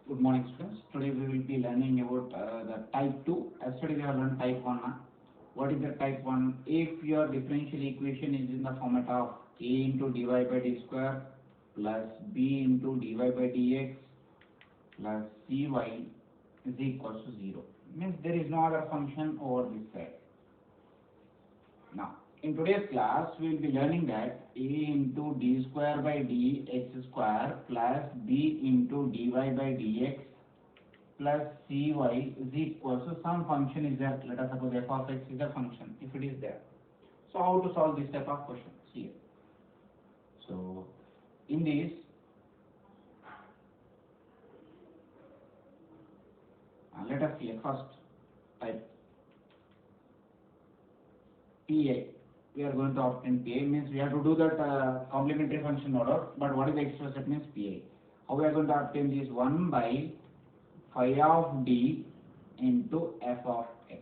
Good morning, students. Today we will be learning about the type 2. Yesterday we have learned type 1. What is the type 1? If your differential equation is in the format of a into dy by d square plus b into dy by dx plus cy is equals to 0. Means there is no other function over this side. Now, in today's class, we will be learning that a into d square by dx square plus b into dy by dx plus cy is equal to some function is there. Let us suppose f of x is a function if it is there. So how to solve this type of question? See. So in this, let us see first type PA. We are going to obtain PA, means we have to do that complementary function order, but what is the extra step means PA. How we are going to obtain this? 1 by phi of d into f of x.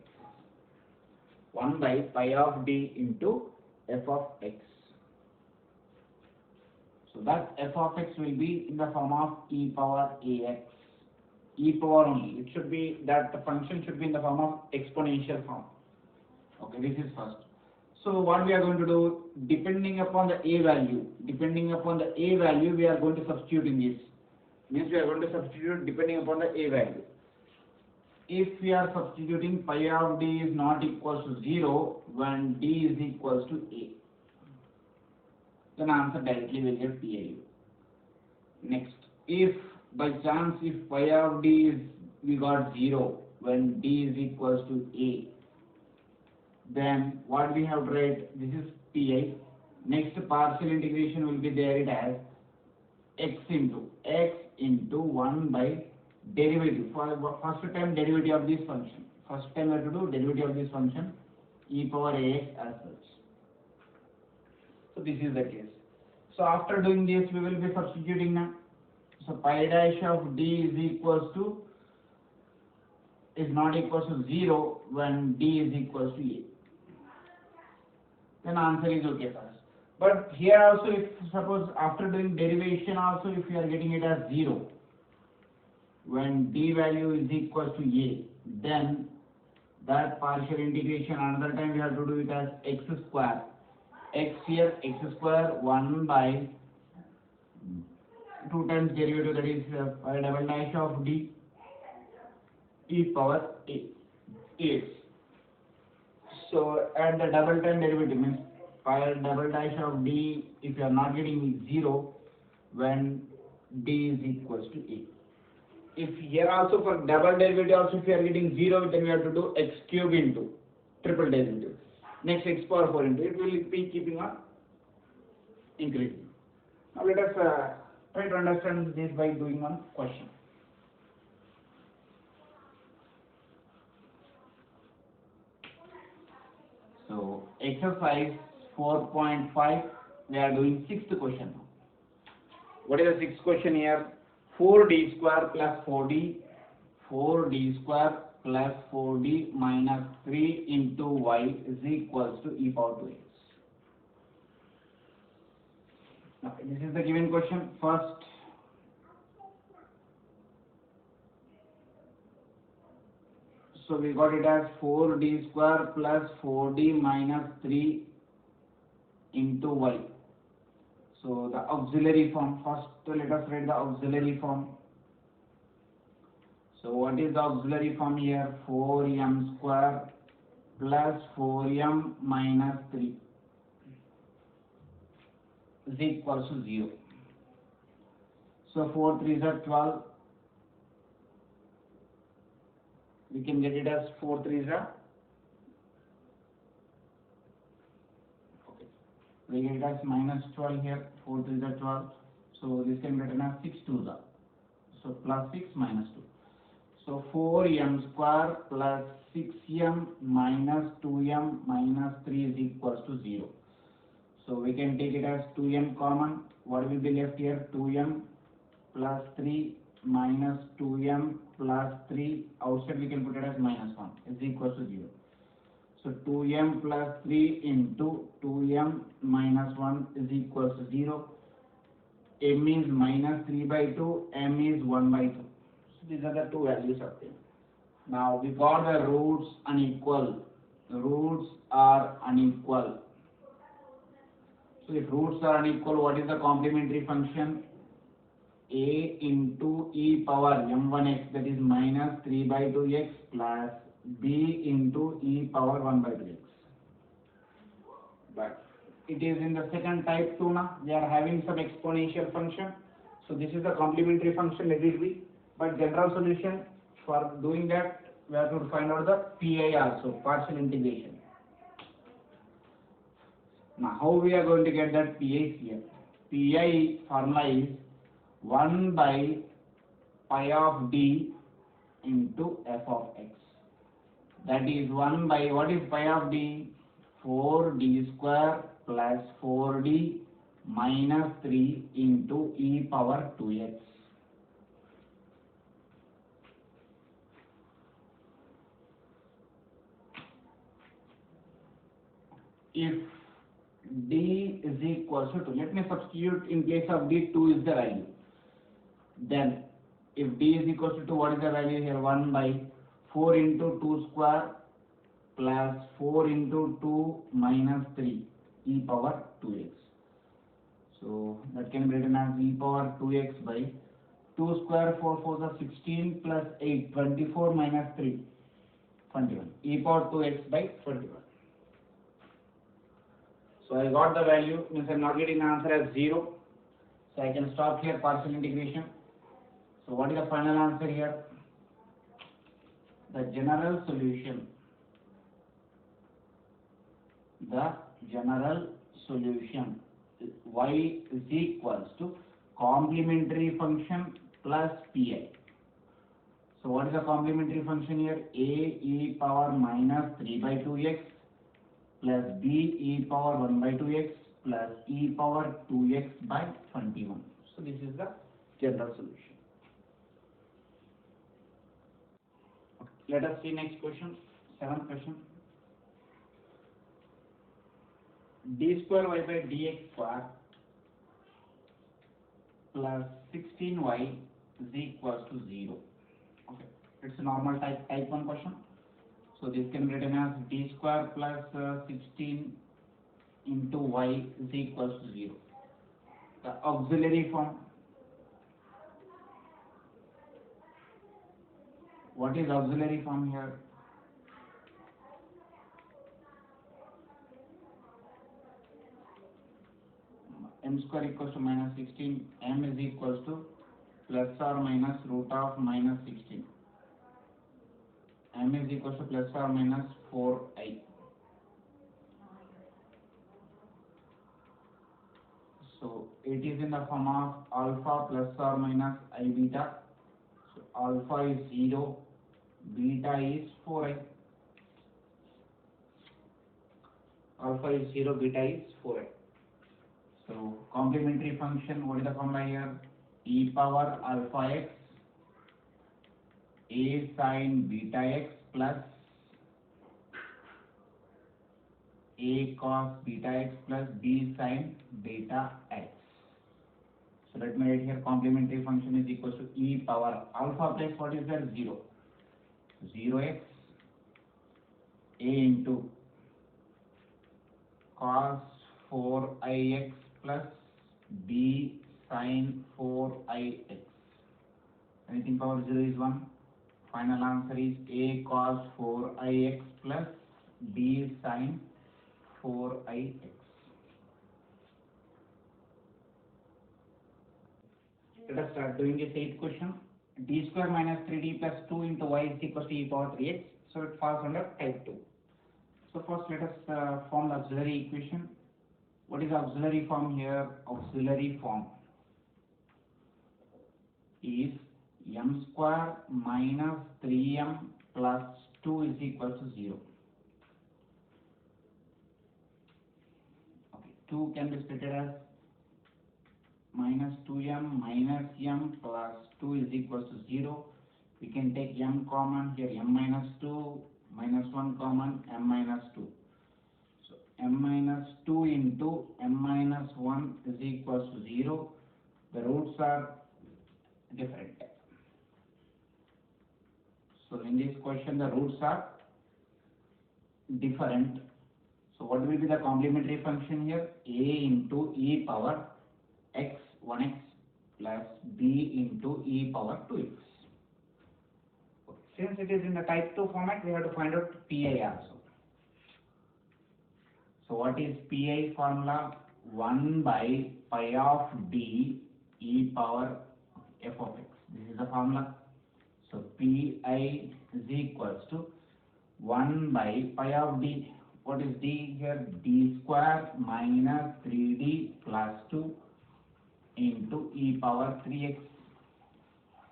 1 by pi of d into f of x. So that f of x will be in the form of e power ax. E power only. It should be that the function should be in the form of exponential form. Okay, this is first. So what we are going to do, depending upon the a value, we are going to substitute in this. Means we are going to substitute depending upon the a value. If we are substituting pi of d is not equals to 0 when d is equals to a, then answer directly will get PAU. Next, if by chance if pi of d is we got 0 when d is equals to a, then what we have to write, this is PA. Next partial integration will be there, it has x into 1 by derivative. For first time derivative of this function. First time we have to do derivative of this function, e power ax as such. So this is the case. So after doing this, we will be substituting now. So pi dash of d is equals to is not equals to 0 when d is equals to a. Then answer is okay for us. But here also, if suppose after doing derivation also, if we are getting it as 0 when d value is equal to a, then that partial integration another time we have to do it as x square. X here, x square 1 by 2 times derivative, that is pi double dash of d e power ax. So at the double time derivative means pi double dash of d if you are not getting 0 when d is equals to a. If here also for double derivative also if you are getting 0, then we have to do x cube into triple derivative. Next x power 4 into, it will be keeping on increasing. Now let us try to understand this by doing one question. So exercise 4.5, we are doing sixth question now. What is the sixth question here? 4d square plus 4d square plus 4d minus 3 into y is equals to e power 2x. Now, this is the given question. First, so we got it as 4d square plus 4d minus 3 into y. So the auxiliary form, first let us write the auxiliary form. So what is the auxiliary form here? 4m square plus 4m minus 3 is equals to 0. So 4 3s are 12. We can get it as 4 3s are. Okay. We get it as minus 12 here. 4 3s are 12. So this can be written as 6 2s are. So plus 6 minus 2. So 4m square plus 6m minus 2m minus 3 is equals to 0. So we can take it as 2m common. What will be left here? 2m plus 3 minus 2m plus 3. Outside we can put it as minus 1 is equals to 0. So 2m plus 3 into 2m minus 1 is equals to 0. M is minus 3 by 2, m is 1 by 2. These are the two values of them. Now we got the roots unequal. The roots are unequal. So if roots are unequal, what is the complementary function? A into e power m1x, that is minus 3 by 2x, plus b into e power 1 by 2x. But it is in the second type too now. We are having some exponential function. So this is the complementary function, let it be. But general solution, for doing that, we have to find out the PI also, partial integration. Now how we are going to get that PI here? PI formula is 1 by pi of d into f of x. That is 1 by, what is pi of d? 4d square plus 4d minus 3 into e power 2x. If d is equal to 2, let me substitute in place of d, 2 is the value. Then if d is equal to 2, what is the value here? 1 by 4 into 2 square plus 4 into 2 minus 3 e power 2x. So that can be written as e power 2x by 2 square 4 4 is 16 plus 8 24 minus 3 21 e power 2x by 21. So I got the value, means I am not getting the answer as 0. So I can stop here partial integration. So what is the final answer here? The general solution. The general solution y is equals to complementary function plus pi. So what is the complementary function here? A e power minus 3 by 2x plus b e power 1 by 2x plus e power 2x by 21. So this is the general solution. Let us see next question, 7th question. D square y by dx square plus 16y is equals to 0. Okay, it's a normal type 1 question. So this can be written as d square plus 16 into y is equals to 0. The auxiliary form. What is auxiliary form here? M square equals to minus 16, m is equals to plus or minus root of minus 16. M is equals to plus or minus 4i. So it is in the form of alpha plus or minus I beta. So alpha is 0, beta is 4i. Alpha is 0, beta is 4i. So complementary function, what is the formula here? E power alpha x a sin beta x plus a cos beta x plus b sin beta x. So let me write here complementary function is equal to e power alpha plus what is there? 0. 0x a into cos 4ix plus b sin 4ix. Anything power 0 is 1. Final answer is a cos 4ix plus b sin 4ix. Let us start doing this 8th question. D square minus 3d plus 2 into y is equal to e power 3x. So it falls under type 2. So first let us form the auxiliary equation. What is the auxiliary form here? Auxiliary form is m square minus 3m plus 2 is equal to 0. Okay, 2 can be split as minus 2m minus m plus 2 is equal to 0. We can take m common here, m minus 2 minus 1 common, m minus 2. So m minus 2 into m minus 1 is equals to 0. The roots are different. So in this question, the roots are different. So what will be the complementary function here? A into e power x 1x plus b into e power 2x. Since it is in the type 2 format, we have to find out PI also. So what is PI formula? 1 by pi of d e power f of x. This is the formula. So PI is equals to 1 by pi of d. What is d here? D square minus 3d plus 2 into e power 3x.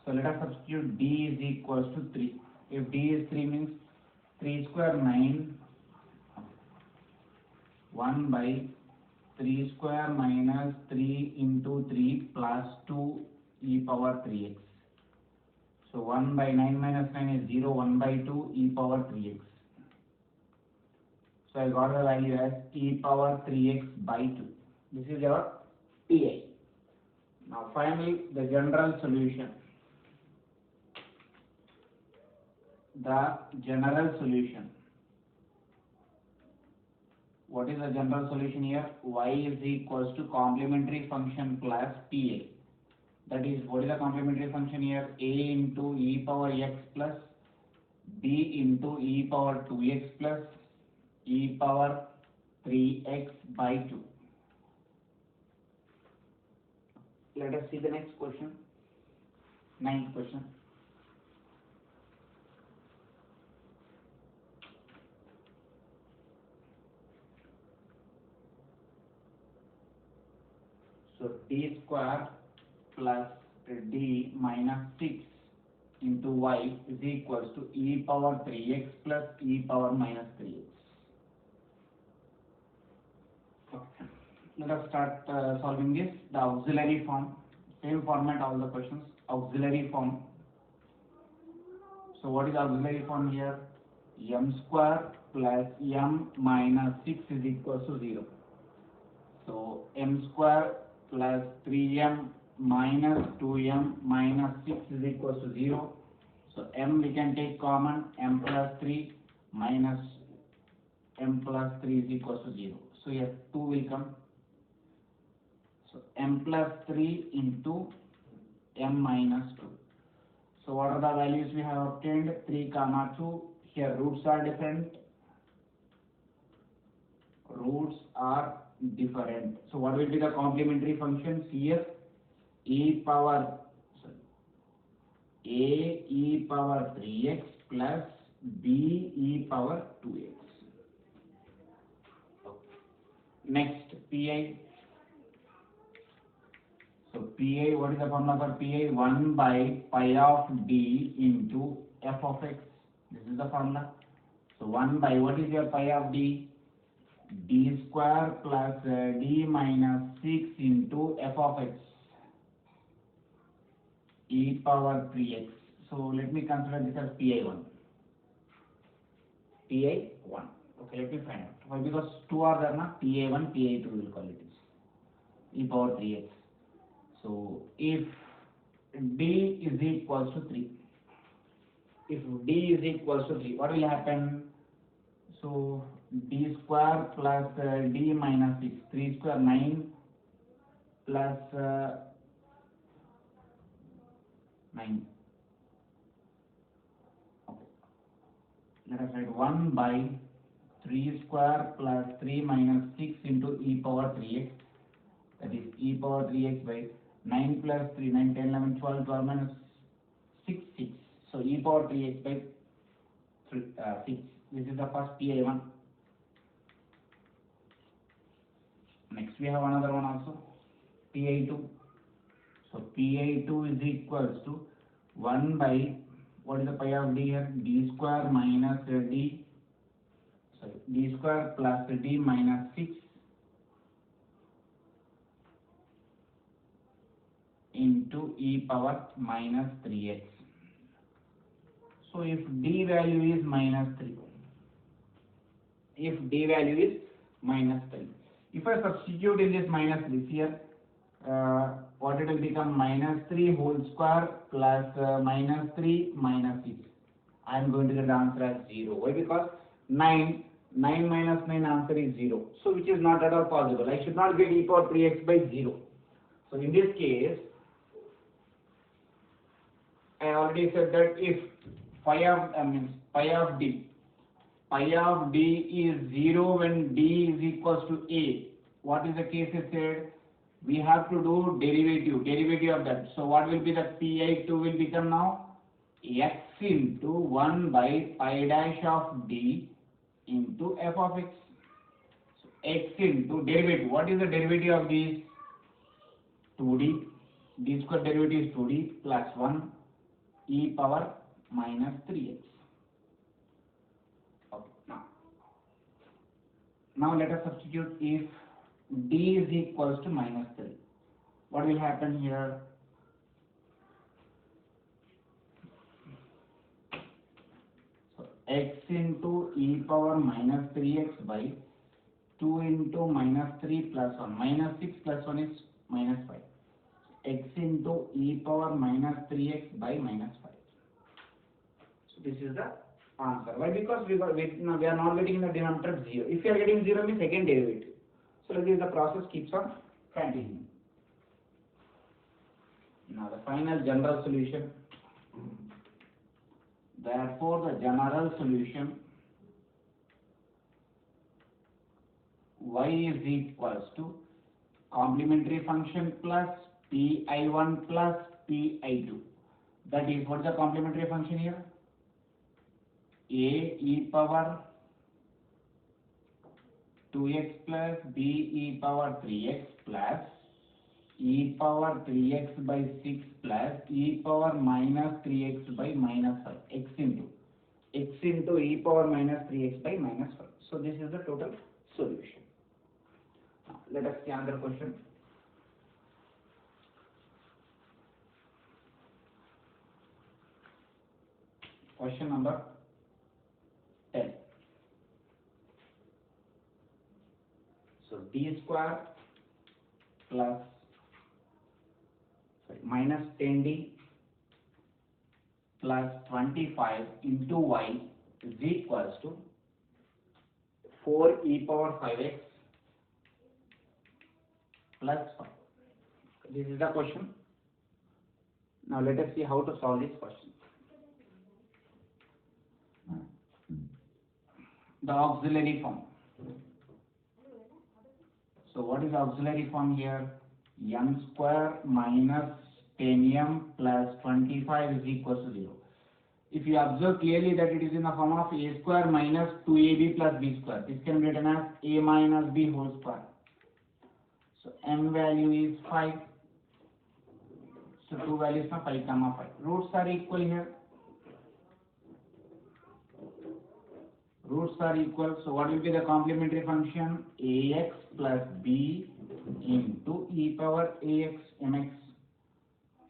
So let us substitute d is equals to 3. If d is 3 means 3 square 9, 1 by 3 square minus 3 into 3 plus 2 e power 3x. So 1 by 9 minus 9 is 0, 1 by 2 e power 3x. So I got the value as e power 3x by 2. This is our PI. Now finally the general solution. The general solution. What is the general solution here? Y is equals to complementary function plus PA. That is, what is the complementary function here? A into e power x plus b into e power 2x plus e power 3x by 2. Let us see the next question. Ninth question. So d square plus d minus 6 into y is equals to e power 3x plus e power minus 3x. Okay. Let us start solving this. The auxiliary form, same format all the questions, auxiliary form. So what is auxiliary form here? M square plus m minus 6 is equals to 0. So m square plus 3m minus 2m minus 6 is equals to 0. So m we can take common, m plus 3 minus m plus 3 is equals to 0. So here 2 will come. So m plus 3 into m minus 2. So what are the values we have obtained? 3 comma 2. Here roots are different. Roots are different. So what will be the complementary functions here? E power a e power 3x plus b e power 2x. Next PI. So PI, what is the formula for PI? 1 by pi of d into f of x. This is the formula. So 1 by, what is your pi of d? D square plus d minus 6 into f of x e power 3x. So let me consider this as PI1. PI1. Okay, let me find out. Why? Because 2 are there now. PA1, PA2 will call it is e power 3x. So if d is equals to 3, if d is equals to 3, what will happen? So d square plus d minus 6, 3 square 9 plus 9. Okay. Let us write 1 by 3 square plus 3 minus 6 into e power 3x. That is e power 3x by 9 plus 3, 9, 10, 11, 12, 12 minus 6, 6. So e power 3x by 6. This is the first PI1. Next we have another one also, PI2. So PI2 is equals to 1 by, what is the pi of d here? D square minus d, sorry, d square plus d minus 6 into e power minus 3x. So if d value is minus 3, if d value is minus 3, if I substitute in this minus 3 here, what it will become? Minus 3 whole square plus minus 3 minus 6. I am going to get the answer as 0. Why? Because 9 minus 9 answer is 0. So which is not at all possible. I should not get e power 3x by 0. So in this case, I already said that if phi of d is 0 when d is equals to a. What is the case I said? We have to do derivative of that. So what will be the pi2 will become now? X into 1 by pi dash of d into f of x. So x into derivative. What is the derivative of this? 2d. D square derivative is 2d plus 1 e power minus 3x. Okay. Now let us substitute if d is equals to minus 3. What will happen here? So x into e power minus 3x by 2 into minus 3 plus 1. Minus 6 plus 1 is minus 5. X into e power minus 3x by minus 5. So this is the answer. Why? Because we are not getting the denominator 0. If you are getting 0 means second derivative. So like this the process keeps on continuing. Now the final general solution. Therefore the general solution y is equals to complementary function plus pi1 plus pi2. That is, what is the complementary function here? A e power 2x plus b e power 3x plus e power 3x by 6 plus e power minus 3x by minus 5 x into e power minus 3x by minus 5. So this is the total solution. Now, let us see another question. Question number 10. So d square plus minus 10d plus 25 into y is equals to 4 e power 5x plus 5. This is the question. Now let us see how to solve this question. The auxiliary form. So what is auxiliary form here? M square minus 10m plus 25 is equal to 0. If you observe clearly that it is in the form of a square minus 2ab plus b square. This can be written as a minus b whole square. So m value is 5. So two values are 5 comma 5. Roots are equal here. Roots are equal. So what will be the complementary function? Ax plus b into e power ax mx.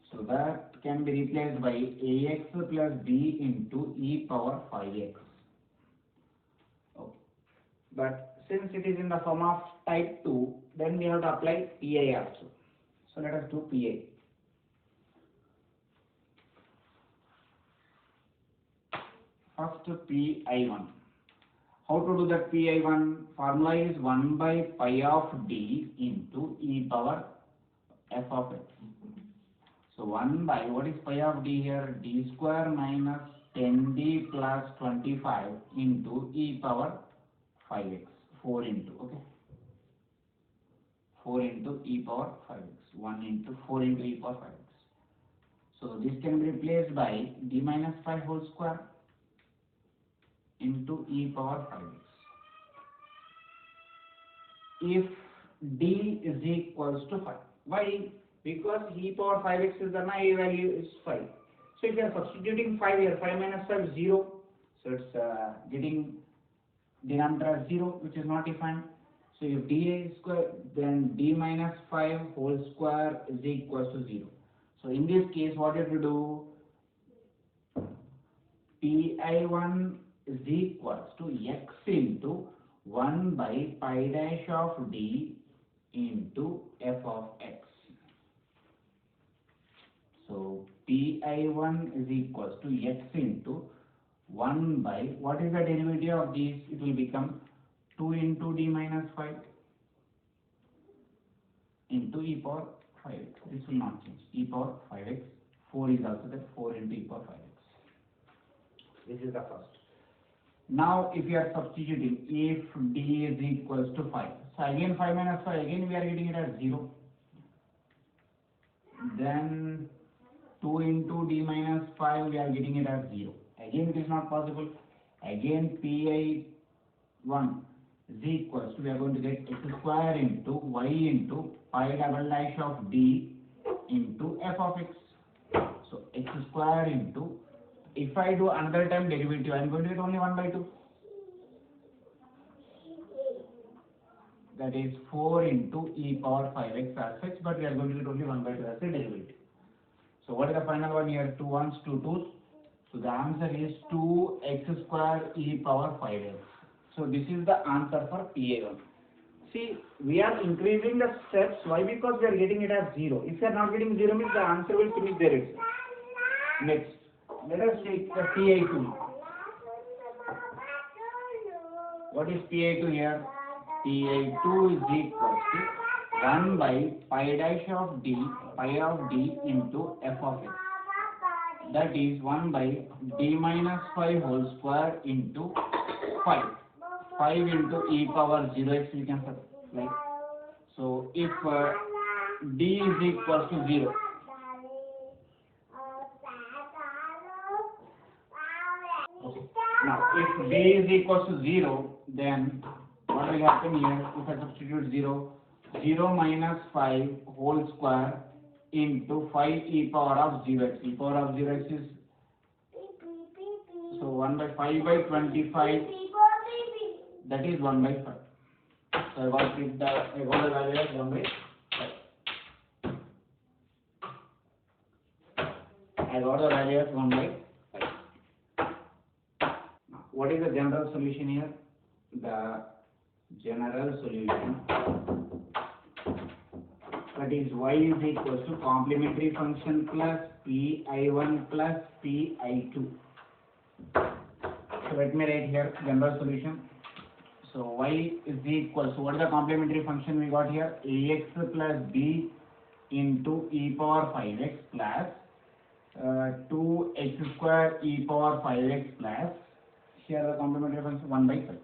So that can be replaced by ax plus b into e power 5x. Okay. But since it is in the form of type 2, then we have to apply pi also. So let us do pi. First pi1. How to do that pi1? Formula is 1 by pi of d into e power f of x. So 1 by, what is pi of d here? D square minus 10d plus 25 into e power 5x. 4 into, okay? 4 into e power 5x. 1 into 4 into e power 5x. So this can be replaced by d minus 5 whole square into e power 5x. If d is equals to 5. Why? Because e power 5x is the a value is 5. So if you are substituting 5 here, 5 minus 5 is 0. So it's getting denominator as 0, which is not defined. So if d is square, then d minus 5 whole square is equals to 0. So in this case, what you have to do? pi1 is equals to x into 1 by pi dash of d into f of x. So pi1 is equals to x into 1 by, what is the derivative of these? It will become 2 into d minus 5 into e power 5x. This will not change. E power 5x. 4 is also there. 4 into e power 5x. This is the first. Now, if you are substituting, if d is equals to 5. So again 5 minus 5, again we are getting it as 0. Then 2 into d minus 5, we are getting it as 0. Again it is not possible. Again pi1 is equals to, we are going to get x square into y into pi double dash of d into f of x. So x square into, if I do another time derivative, I am going to get only 1 by 2. That is 4 into e power 5x as such, but we are going to get only 1 by 2 as a derivative. So what is the final one here? 2 ones, 2 2s. So the answer is 2x square e power 5x. So this is the answer for PA1. See, we are increasing the steps. Why? Because we are getting it as 0. If you are not getting 0, means the answer will finish there itself. Next, let us take the PA2. What is PA2 here? PA2 is equal to 1 by pi dash of d, pi of d into f of x. That is 1 by d minus 5 whole square into 5. 5 into e power 0x we can supply. So if d is equal to 0, now if d is equal to 0, then what will happen here? If I substitute 0, 0 minus 5 whole square into 5 e power of 0x. E power of 0x is, so 1 by 5 by 25, that is 1 by 5. So I got the value as 1 by 5. I got the value as 1 by 5. Now, what is the general solution here? The general solution, that is y is equal to complementary function plus pi1 plus pi2. So let me write here general solution. So y is equal to, what is the complementary function we got here? Ax plus b into e power 5x plus 2x square e power 5x plus, here the complementary function 1 by 5.